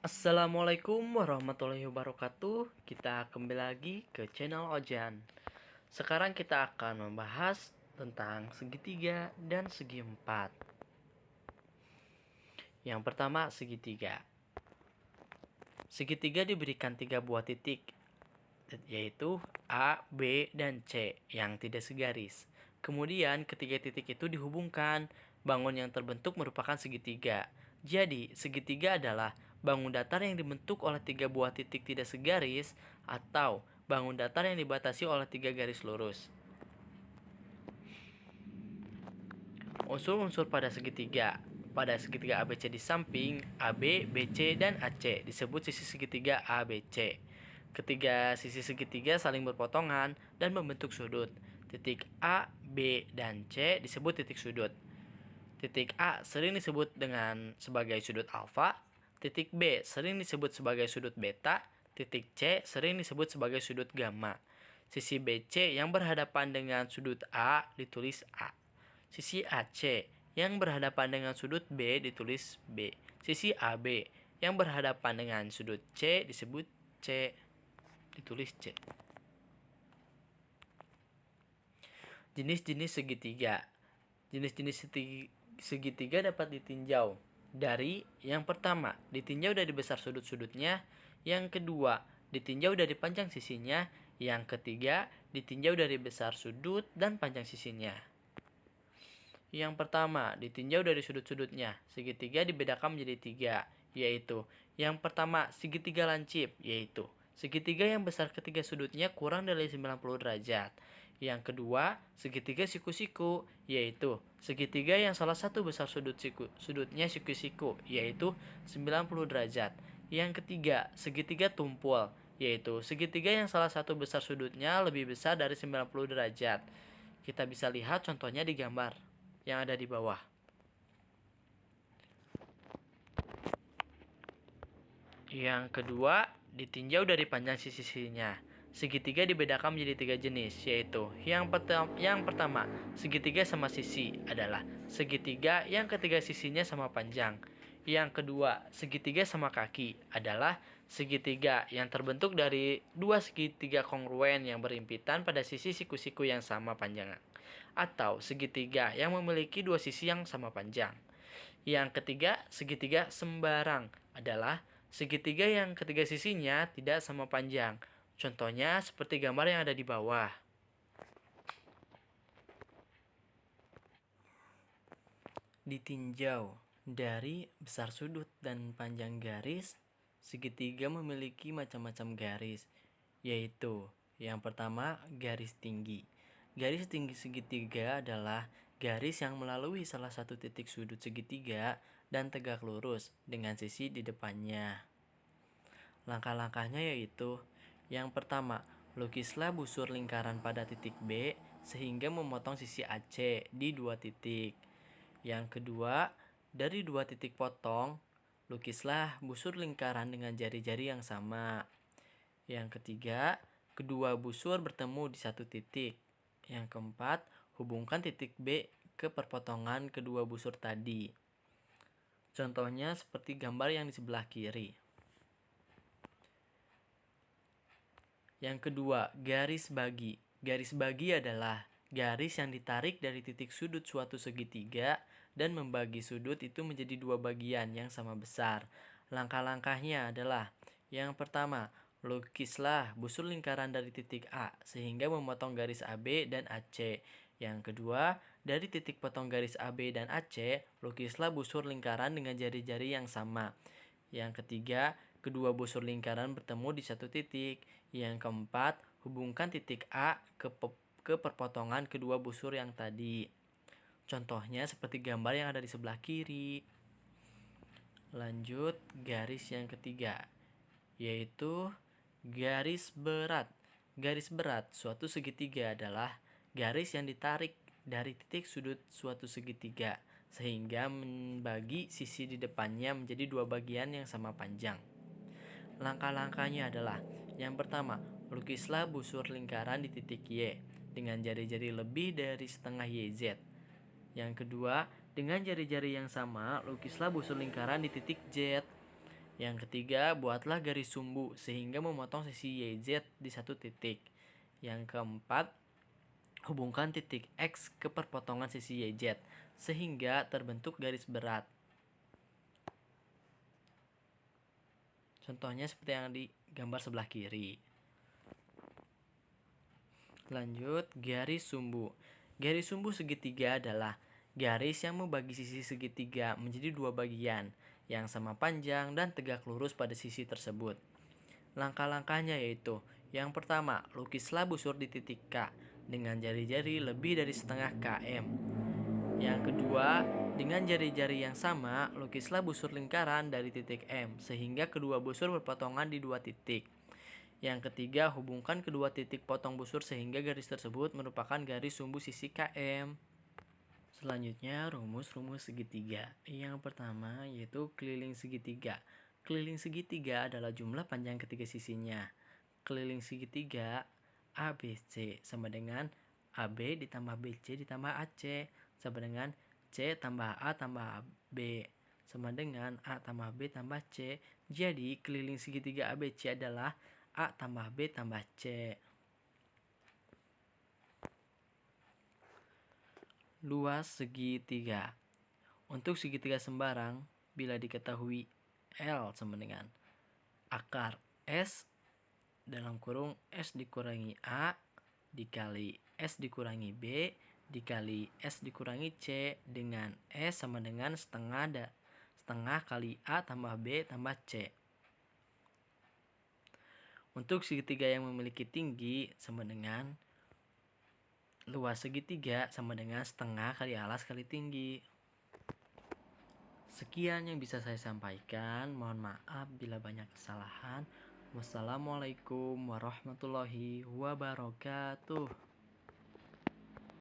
Assalamualaikum warahmatullahi wabarakatuh. Kita kembali lagi ke channel Ojan. Sekarang kita akan membahas tentang segitiga dan segi empat. Yang pertama, segitiga. Segitiga diberikan 3 buah titik, yaitu A, B, dan C yang tidak segaris. Kemudian ketiga titik itu dihubungkan. Bangun yang terbentuk merupakan segitiga. Jadi, segitiga adalah bangun datar yang dibentuk oleh 3 buah titik tidak segaris atau bangun datar yang dibatasi oleh 3 garis lurus. Unsur-unsur pada segitiga. Pada segitiga ABC di samping, AB, BC, dan AC disebut sisi segitiga ABC. Ketiga sisi segitiga saling berpotongan dan membentuk sudut. Titik A, B, dan C disebut titik sudut. Titik A sering disebut dengan sebagai sudut alfa, titik B sering disebut sebagai sudut beta, titik C sering disebut sebagai sudut gamma. Sisi BC yang berhadapan dengan sudut A ditulis A. Sisi AC yang berhadapan dengan sudut B ditulis B. Sisi AB yang berhadapan dengan sudut C disebut C, ditulis C. Jenis-jenis segitiga. Jenis-jenis segitiga dapat ditinjau dari yang pertama, ditinjau dari besar sudut-sudutnya, yang kedua, ditinjau dari panjang sisinya, yang ketiga, ditinjau dari besar sudut dan panjang sisinya. Yang pertama, ditinjau dari sudut-sudutnya. Segitiga dibedakan menjadi 3, yaitu yang pertama, segitiga lancip, yaitu segitiga yang besar ketiga sudutnya kurang dari 90 derajat. Yang kedua, segitiga siku-siku, yaitu segitiga yang salah satu besar sudutnya siku-siku, yaitu 90 derajat. Yang ketiga, segitiga tumpul, yaitu segitiga yang salah satu besar sudutnya lebih besar dari 90 derajat. Kita bisa lihat contohnya di gambar yang ada di bawah. Yang kedua, ditinjau dari panjang sisi-sisinya. Segitiga dibedakan menjadi 3 jenis, yaitu yang pertama, segitiga sama sisi adalah segitiga yang ketiga sisinya sama panjang. Yang kedua, segitiga sama kaki adalah segitiga yang terbentuk dari 2 segitiga kongruen yang berhimpitan pada sisi siku-siku yang sama panjang, atau segitiga yang memiliki 2 sisi yang sama panjang. Yang ketiga, segitiga sembarang adalah segitiga yang ketiga sisinya tidak sama panjang. Contohnya seperti gambar yang ada di bawah. Ditinjau dari besar sudut dan panjang garis, segitiga memiliki macam-macam garis, yaitu yang pertama, garis tinggi. Garis tinggi segitiga adalah garis yang melalui salah satu titik sudut segitiga dan tegak lurus dengan sisi di depannya. Langkah-langkahnya yaitu yang pertama, lukislah busur lingkaran pada titik B sehingga memotong sisi AC di 2 titik. Yang kedua, dari 2 titik potong, lukislah busur lingkaran dengan jari-jari yang sama. Yang ketiga, kedua busur bertemu di 1 titik. Yang keempat, hubungkan titik B ke perpotongan kedua busur tadi. Contohnya seperti gambar yang di sebelah kiri. Yang kedua, garis bagi. Garis bagi adalah garis yang ditarik dari titik sudut suatu segitiga dan membagi sudut itu menjadi 2 bagian yang sama besar. Langkah-langkahnya adalah yang pertama, lukislah busur lingkaran dari titik A sehingga memotong garis AB dan AC. Yang kedua, dari titik potong garis AB dan AC, lukislah busur lingkaran dengan jari-jari yang sama. Yang ketiga, kedua busur lingkaran bertemu di 1 titik. Yang keempat, hubungkan titik A ke perpotongan kedua busur yang tadi. Contohnya seperti gambar yang ada di sebelah kiri. Lanjut, garis yang ketiga, yaitu garis berat. Garis berat suatu segitiga adalah garis yang ditarik dari titik sudut suatu segitiga sehingga membagi sisi di depannya menjadi 2 bagian yang sama panjang. Langkah-langkahnya adalah yang pertama, lukislah busur lingkaran di titik Y dengan jari-jari lebih dari setengah YZ. Yang kedua, dengan jari-jari yang sama, lukislah busur lingkaran di titik Z. Yang ketiga, buatlah garis sumbu sehingga memotong sisi YZ di satu titik. Yang keempat, hubungkan titik X ke perpotongan sisi YZ sehingga terbentuk garis berat. Contohnya seperti yang di gambar sebelah kiri. Lanjut, garis sumbu. Garis sumbu segitiga adalah garis yang membagi sisi segitiga menjadi dua bagian yang sama panjang dan tegak lurus pada sisi tersebut. Langkah-langkahnya yaitu: yang pertama, lukislah busur di titik K dengan jari-jari lebih dari setengah km. Yang kedua, dengan jari-jari yang sama, lukislah busur lingkaran dari titik M sehingga kedua busur berpotongan di dua titik. Yang ketiga, hubungkan kedua titik potong busur sehingga garis tersebut merupakan garis sumbu sisi KM. Selanjutnya, rumus-rumus segitiga. Yang pertama yaitu keliling segitiga. Keliling segitiga adalah jumlah panjang ketiga sisinya. Keliling segitiga ABC sama dengan AB ditambah BC ditambah AC sama dengan C tambah A tambah B sama dengan A tambah B tambah C. Jadi keliling segitiga ABC adalah A tambah B tambah C. Luas segitiga. Untuk segitiga sembarang, bila diketahui L sama dengan akar S dalam kurung S dikurangi A dikali S dikurangi B dikali S dikurangi C dengan S sama dengan setengah kali A tambah B tambah C. Untuk segitiga yang memiliki tinggi sama dengan luas segitiga sama dengan setengah kali alas kali tinggi. Sekian yang bisa saya sampaikan. Mohon maaf bila banyak kesalahan. Wassalamualaikum warahmatullahi wabarakatuh.